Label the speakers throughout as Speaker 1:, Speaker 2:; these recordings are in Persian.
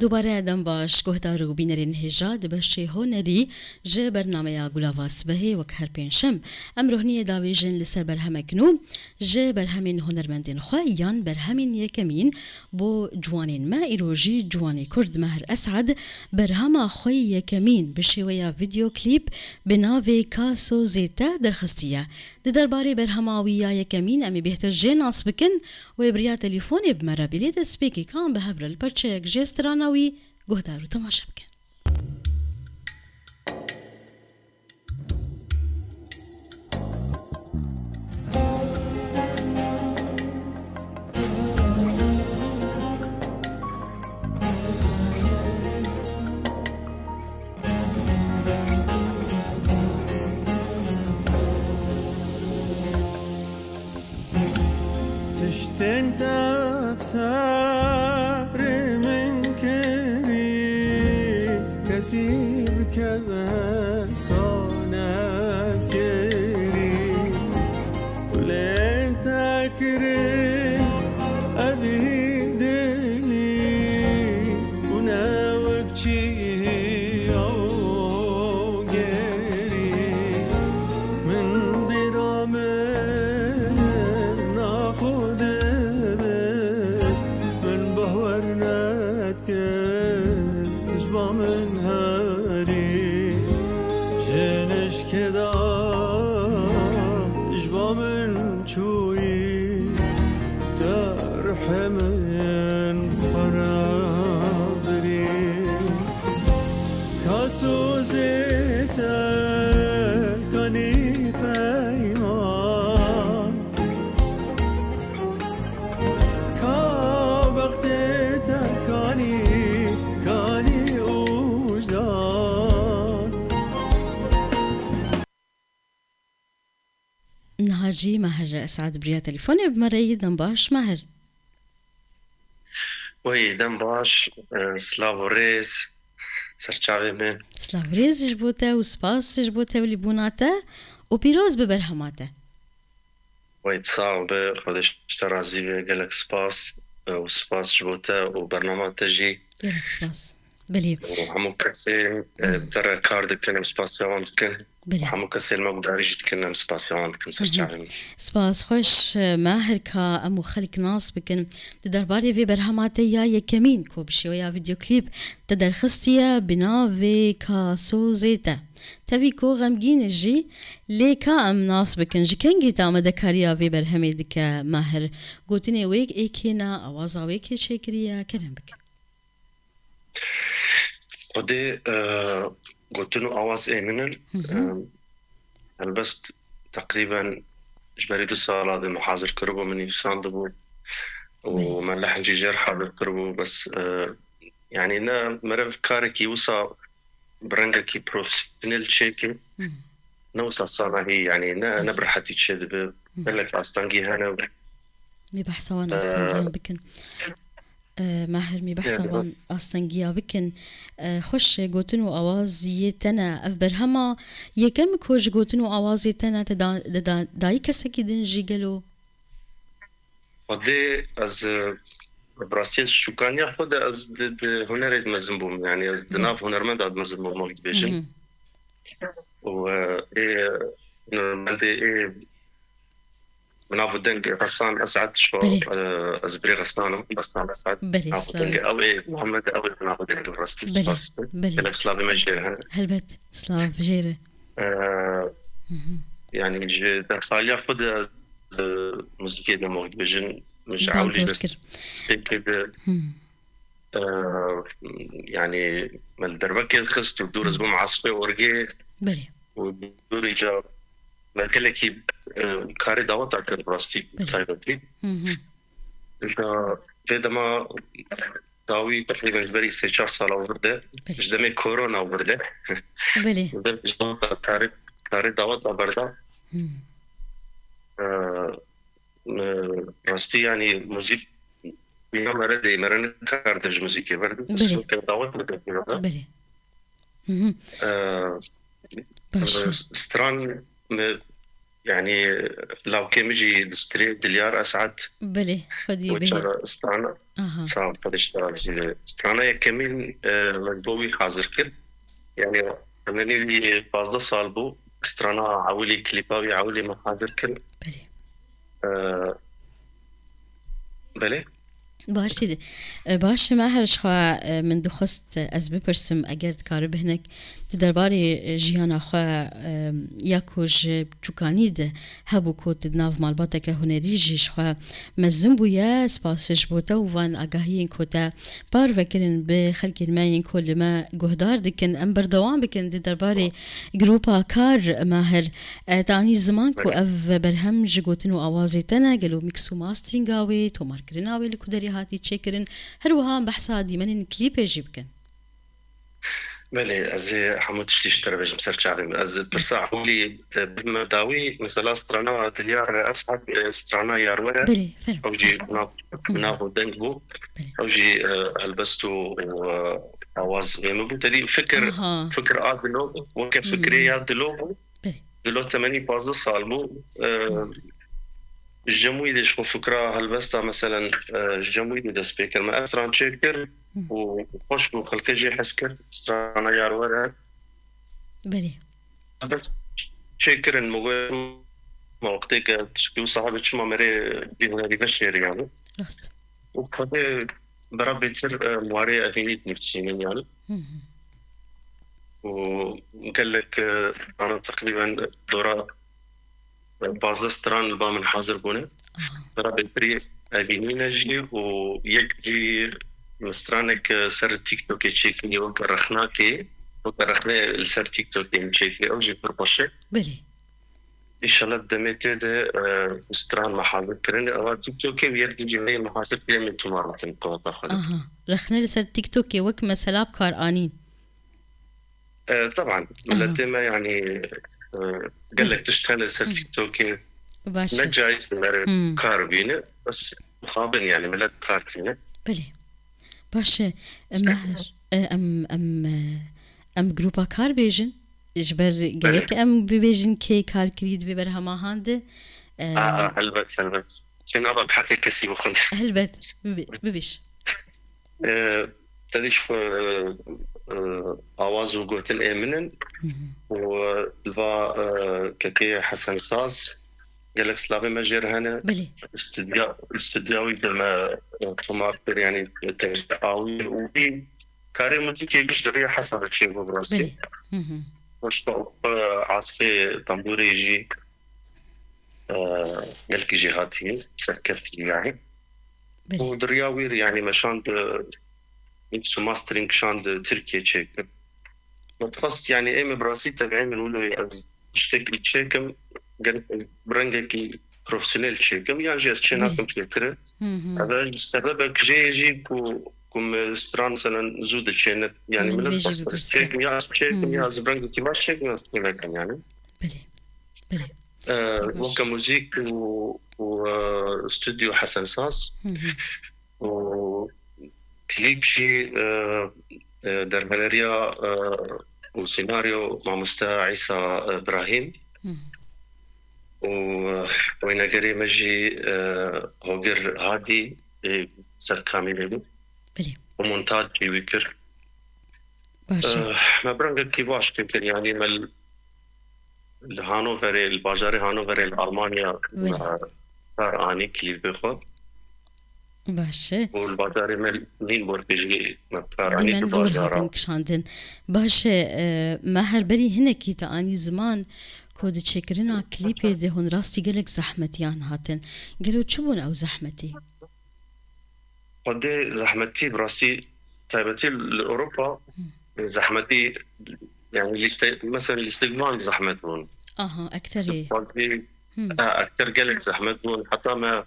Speaker 1: دوباره دم باش گهدار و بینرین هجاد بشه هنری جه برنامه گلاواس بهی وک هر پینشم امروهنی داویجن لسر برهمکنو جه برهمین هنرمندین خواییان برهمین یکمین بو جوانین ما ایروژی جوانی کرد مهر اسعد برهما خوی یکمین بشه ویا ویدیو کلیپ بناوی کاسو زیتا درخستیه ده درباره برهماویا یکمین امی بهتر جه ناس بکن و بریا تلیفونی بمرا بلید سپیکی کام به هبرل پرچه یک جسترانوی گهدارو تماشا بکن.
Speaker 2: تشتن تبصر من كري كسيب كبسانا كري ولين تكري أبي دلي وناوكشي أو جري من برامن ناخد من بهورنات كتجبع من هاري جنش كدا تجبع من شوي ترحمن خرابري كاسو زيتا كاني بيمان كا بختتا كاني وجدان
Speaker 1: نهاجي مهر اسعد بريا تليفوني بمرأي دم باش مهر
Speaker 3: وي دم باش سلاو ريس سرچاوي من
Speaker 1: سلاوريز جبوته و سپاس جبوته و لیبوناته و پیروز ببرهماته
Speaker 3: وي تصاوب خودش ترازي قالك سباس وسباس جبوتا وبرنامج تجي
Speaker 1: يلك سپاس بلي
Speaker 3: وحمو كسي ترى كارد كنا سباسيون كن
Speaker 1: بلي
Speaker 3: وحمو كسي المقدار يجي كنا سباسيون كن سرچاوي
Speaker 1: سپاس خوش ماهر کا امو خلق ناس بکن درباره وی برهماته یا یکمین کو بشویا ویدیو کلیپ درخستیه بناوی کاسو زیتا تبي كو غمجين جي ليكا ام ناس بكن جكنجي تام دكاريا في برهمي دك ماهر قوتني ويك ايكينا اوازا ويك شكريا كلام بك
Speaker 3: ودي قلت له آواز إيمنن بس تقريبا جبريد الصالة دي محاضر كربو مني ساندبو ومن لحن جيجر حابب كربو بس يعني نا مرف كاركي وصا برنجكي بروفيشنال شيكي نوصل صار هي يعني نا برحتي تشد بلك أستنجي هنا
Speaker 1: مي بحثوان أستنجيان بكن ماهر مي بحثوان أستنجيا بكن خوش قوتنو أوازي تنا أفبرهما يكم كوش قوتنو أوازي تنا داي كسكي دنجي قلو
Speaker 3: ودي از براسيل شوكانيا خود از هنر مزنبوم يعني از دناف هنرمند از مزنبوم موجود بيجن و نورمالدي مناف الدنج غسان اسعد شو از بري غسان اسعد مناف الدنج او محمد او مناف الدنج براسيل بلي سلافي مجير
Speaker 1: هلبت سلاف جيره
Speaker 3: يعني صاليا خود موسيقى دم موجود بيجن مش عاولي بس كده يعني ما الدربك الخست ودور اسبوع معصبه ورقي
Speaker 1: بلي
Speaker 3: ودور ايجا ما كلكي كاري دعوت على براستي تايبتي ده ما داوي تقريبا زبري 6 سال ورده مش دمي كورونا ورده
Speaker 1: بلي
Speaker 3: ده كاري دعوت بردا راستی يعني موزيك بينا مرن كاردج موزيكي برد بس كان دعوت متكبرة
Speaker 1: بلي
Speaker 3: ستران يعني لو كان يجي دستري دليار أسعد
Speaker 1: بله خدي به
Speaker 3: وشرا استرانا
Speaker 1: اها
Speaker 3: صعب فدشتغل زي استرانا كمين مجبوي حاضر كر يعني أنني لي فازدا صالبو استرانا عولي كليباوي عولي ما حاضر كر
Speaker 1: بله
Speaker 3: بله
Speaker 1: باش تيدي باش ماهر شخوا من دخست از بپرسم اگر دکاره بهنک درباره جیانا خوا یاکو ج چوکانی ده هبو کوت ناف مالباتا که هنری جیش خوا مزم بویا سپاسش بوتا وان آگاهی کوتا بار وکرن به خلق الماین کل ما گهدار دکن ام بردوام بکن درباره گروپا کار ماهر تانی زمان کو اف برهم جگوتن و آوازی تنا گلو میکسو ماسترینگ آوی تو مارکرین آوی لکودری هاتی تشكرن هروها بحثا ديما كليب يجيبكن
Speaker 3: بله از حمود تشتري بجم سرچ عظيم از برسا عولي بما داوي مثلا استرانا دليار أسعد استرانا يارورة
Speaker 1: بلي فهم
Speaker 3: أو جي نافو دنجبو أو جي هلبستو آواز مبو تدي فكر دلوبو وكيف فكري يا دلوبو دلو 8 سال بو الجموي دي شو فكرة هلبستا مثلا الجموي دي سبيكر ما أثران شيكر وخش وخلق جي حسكر استرانا يارورة
Speaker 1: بلي
Speaker 3: بس شيكر الموضوع ما وقتك تشكيو صاحب شو مري دي فشير يعني
Speaker 1: راست
Speaker 3: وكده بربي تصير مواري أفينيت نفسيين يعني وقال لك أنا تقريبا دورة بعض استران البا من حاضر بونه بربي بري أفينينا جي ويجي مسترانك سر تيك توك تشيكي وكرخناكي وكرخنا السر تيك توك تشيكي أو جي بربشة
Speaker 1: بلي
Speaker 3: إن شاء الله دميتي ده مستران محاضر كرني أو تيك توك ويرجع جميع محاسب كلام من تمر ممكن قوة أخذ
Speaker 1: رخنا لسر تيك توك وك مسلاب كارانين
Speaker 3: طبعا لديما يعني قال لك تشتغل سر تيك توك نجايز كاربينة بس مخابن يعني ملاد كارتينة
Speaker 1: بلي باش ماهر ام جروبا كار بيجن جبر جايك ام بيجن كي كار كريد ببر هما هاند
Speaker 3: هلبت شنو ابغى بحكي كسي وخل
Speaker 1: هلبت ببيش
Speaker 3: تديش آواز وقوتن إيمنن والفا ككي حسن ساز قال لك سلافي مجر هنا
Speaker 1: بلي
Speaker 3: استدياوي لما تمار يعني تجاوي وفي كاري موسيقى يجش دري حسن الشيء براسي وش عاصفي طنبوري يجي قال لك جهاتين سكرت يعني ودرياوي يعني مشان نفسه ماسترينج شاند تركيا تشيك متخصص يعني ايه براسي تبعين بنقولوا اشتكي تشيكم برنجكي بروفيسيونيل تشيكم يعني جاست شناكم تشيكره هذا السبب جي كم استران مثلا زود تشينت يعني من الفصل تشيكم يا برنجكي ما تشيكم يعني
Speaker 1: بلي
Speaker 3: وكموزيك واستوديو حسن ساس كليب شي درمالريا وسيناريو مع مستوى عيسى إبراهيم وينقري مجي هوجر هادي سر كاميري ومونتاج في ويكر ما برنجل كي باش كيف يعني مال هانوفر الباجاري هانوفر الألمانيا صار آني كليب بخو
Speaker 1: باشه
Speaker 3: والبازاري مال نين بورتجي
Speaker 1: مفارعني البازار كشاندن باشه ماهر بري هنا كي تاني زمان كود تشكرنا كليبي ده هون راستي قالك زحمتيان هاتن قالوا تشوفون او زحمتي
Speaker 3: قد زحمتي براسي تايبتي لاوروبا زحمتي يعني مثلا الاستقبال زحمتهم
Speaker 1: اكثر
Speaker 3: اكثر قالك زحمتهم حتى ما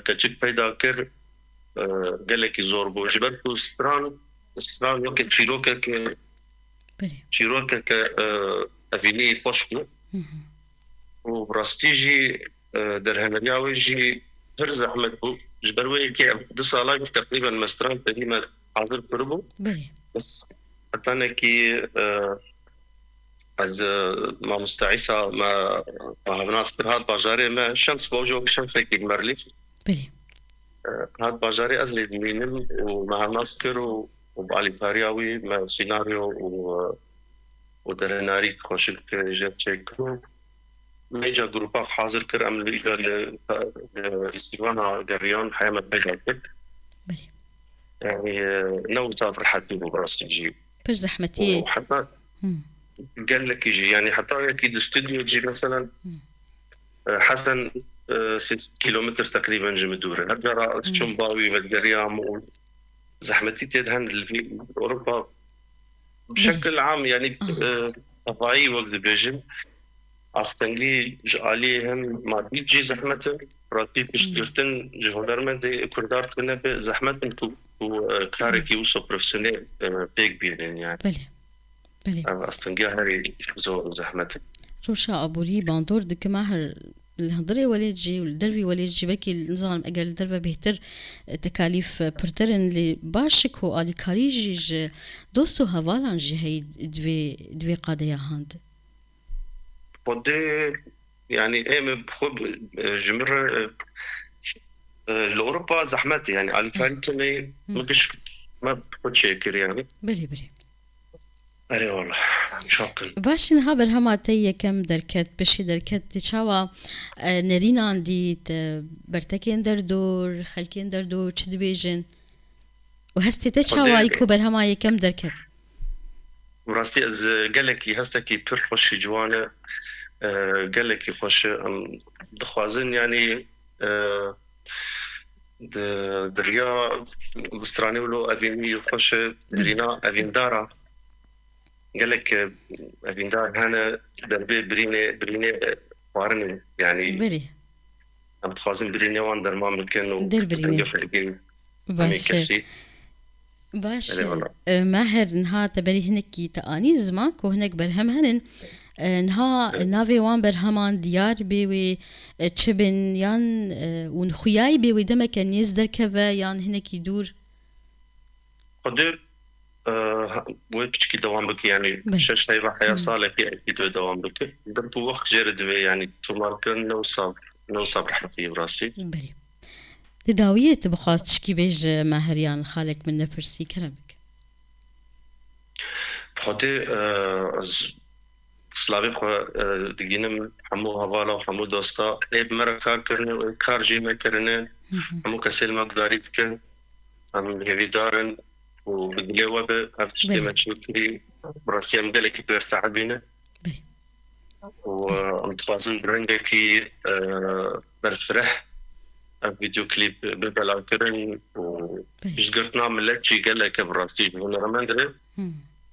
Speaker 3: كتشك بيدا كر قال لك يزور بو جبرتو ستران وقت شيروكا أفيني فشكو وبراستيجي درهنرياوي جي هرز أحمد بو جبروي كي 2 سالات تقريبا مستران تقريبا حاضر كربو بس حتى أنا كي از ما مستعيسة ما هناس كر هاد باجاري ما شمس بوجو شمس هيك مرلي
Speaker 1: بله
Speaker 3: هاد باجاري أزلي دمينم وما هناس كر وبالي بارياوي ما سيناريو ودرناري خوشك جاب شيكرو ميجا جروبا حاضر كر أم ليجا لاستيفانا جريان حياة مبهجة
Speaker 1: بله
Speaker 3: يعني نو سافر حتى براس تجي
Speaker 1: بش زحمتي
Speaker 3: وحتى قال لك يجي يعني حتى اكيد الاستوديو يجي مثلا حسن 6 كيلومتر تقريبا جمدوره هذا شمباوي والقريام زحمتي تدهن في اوروبا بشكل عام يعني طبيعي وقت بيجم استنجي عليهم ما بيجي زحمته راتي بشترتن جهودرمند كردار كنا بزحمتهم وكاركي وسو بروفيسيونيل بيك بيرين يعني
Speaker 1: بله
Speaker 3: استنجي هاري زور زحمته
Speaker 1: روشا أبوري باندور دك ماهر الهضري وليجي والدربي وليجي بكي النظام أجل الدربة بيهتر تكاليف برترن اللي باشك هو آلي كاريجي دوستو هفالانجي هاي دوي قادية هاند
Speaker 3: بودي يعني ايه بخب جمر لأوروبا زحمتي يعني آلي كاريجي مكش ما بخد شاكر يعني
Speaker 1: بله
Speaker 3: أري والله شاكر
Speaker 1: باشن ها برهما تيه كم دركت بشي دركت تشاوا نرينا عندي برتكين دردور خلكين دردور چد بيجن وهستي تشاوا يكو برهما يكم دركت
Speaker 3: وراسي از قالكي هستكي بير خوش جوانه قالكي خوش دخوازن يعني دريا بستراني ولو أفيني خوش درينا أفين دارا قالك أفيندار هنا دربي بريني وارن يعني
Speaker 1: بلي
Speaker 3: عم تخازن بريني وان در ما ممكن
Speaker 1: در بريني باش ماهر نها تبري هنكي تقاني زماك وهنك برهم هنن نها نافي وان برهمان ديار بيوي تشبن يان ونخياي بيوي دمك نيز دركبه يان هنكي دور
Speaker 3: قدر ويبشكي دوام بك يعني شش هاي راح يصالح أكيد دوام بك برضو وقت جرد يعني تماركن نوصل حقي براسي
Speaker 1: بلي تداوية بخاص تشكي بيج ماهريان خالك من نفرسي كرمك
Speaker 3: بخاطي سلاوي خو دقينم حمو هوالا وحمو دوستا ايب مرة كار جيمة كرنه حمو كسيل مقداري بكن هم هيفي دارن وبدلوا بأفتشتي ما تشوكري براسي مدلك بيرتاح بينا ومتفاصل برنجكي برفرح فيديو كليب ببلا كرن وشقرت نعمل لك شي قال لك براسي هنا مندري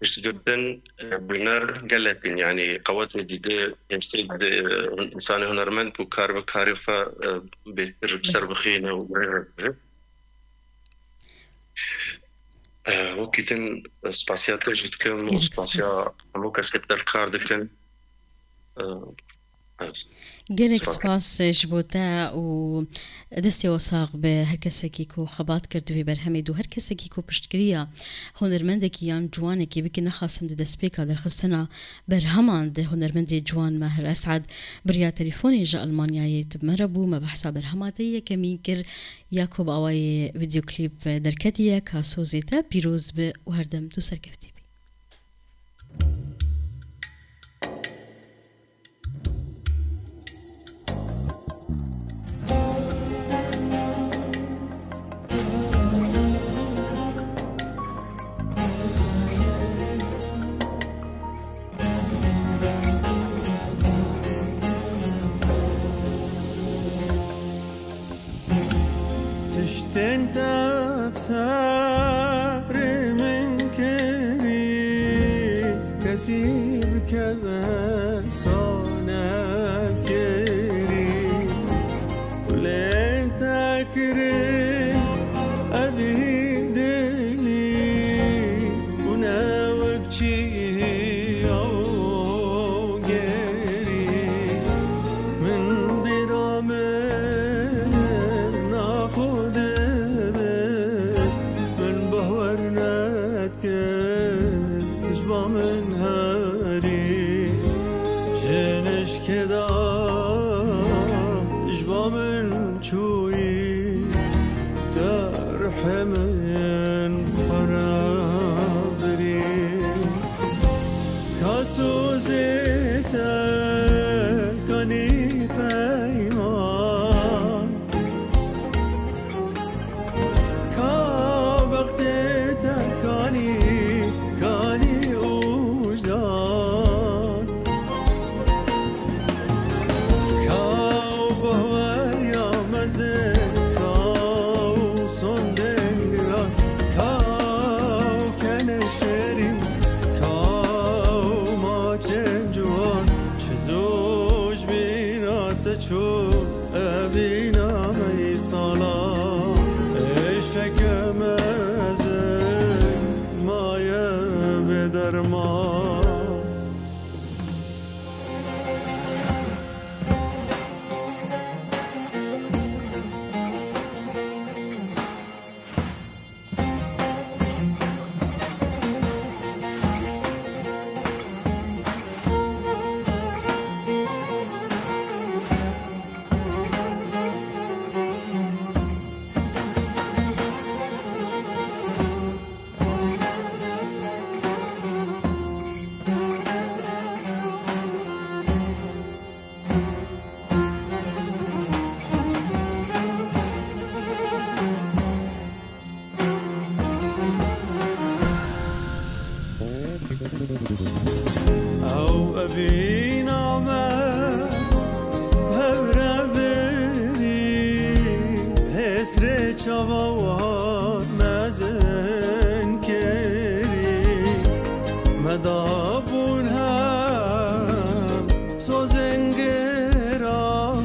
Speaker 3: اشتقرتن بينار قال لك يعني قوات جديدة يمستيد إنسان هنرمند وكار بكاري بسر بخينة وبرنجك وكيتن سباسيات جدكن وسباسيا موكا سكتر كاردكن
Speaker 1: جالك سباس جبوتا و دستي وصاغ بهركسكيكو خبات كرد في برهميد وهركسكيكو بشتكريا هنرمندك يان جوانكي بكي نخاصم دي دسبيكا در خصنا برهمان ده هنرمندي جوان ماهر أسعد بريا تليفوني جا ألمانيا بمربو ما بحثا برهماتية كمين كر ياكوب أواي فيديو كليب دركتية كاسوزيتا بيروز وهردم دو سركفتي
Speaker 2: تشتنت بسار من كري كسير كبسانا كري ولين تكري أبي دلي وناوكشي من هاري تشوف أبينا مي صلاة إيشك مازن ما يبدر ما أو أبينا ما بهبرة بري بهسرة شوار مازن كري مدابون هم سوزن گرا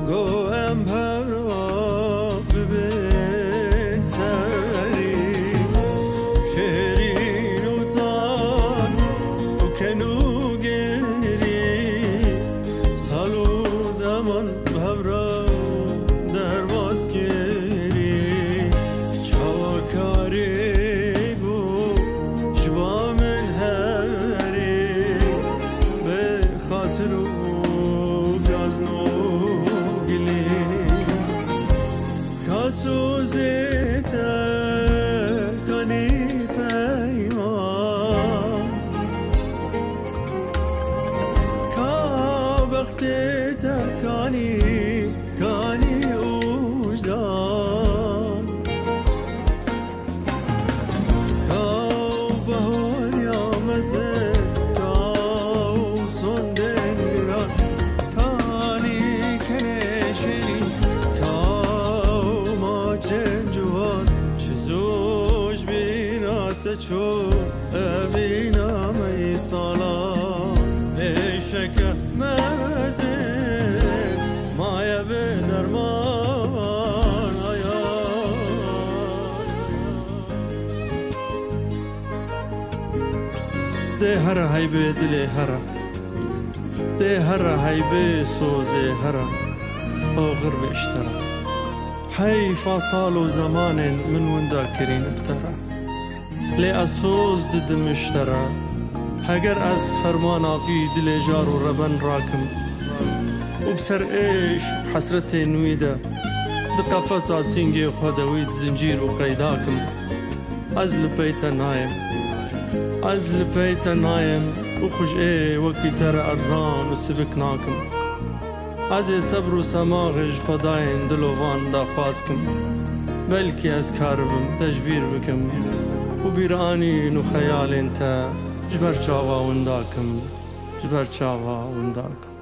Speaker 2: گو ام بهبرة ببین سری شهرين وطان وكانوا جري صالو زمان بهبرة درواز كري شوا كاريبو جوا من هاري بخاطرو جازنو قلي كاسو زيتا كاني بيمان كابختتا كاني وجدان كاو بهور يا مزن كاو صندن قرار كاني كنشني كاو ما جوان شزوج بينا تشو أبينا مي صلاة إيشك مازن ما يبدر مان ده هر هاي بدلي هر ده هر هاي بسوزي هر أغر باشترى هاي فاصال زمان من وندا كرين ابترى لي أسوز ضد مشترى هجر از فرمانا في دل جار و ربن راكم وبسر ايش حسرت نويدة دقفص سينجي خدويد زنجير وقيداكم از لبيت نايم از لبيت نايم وخش ايه وكي ترى ارزان وسبكناكم از صبر وسماغج خداين دلوفان دا خاسكم بلكي از كاربم تجبير بكم وبيراني وخيال انت جبر چاوا ونداكم جبر چاوا ونداكم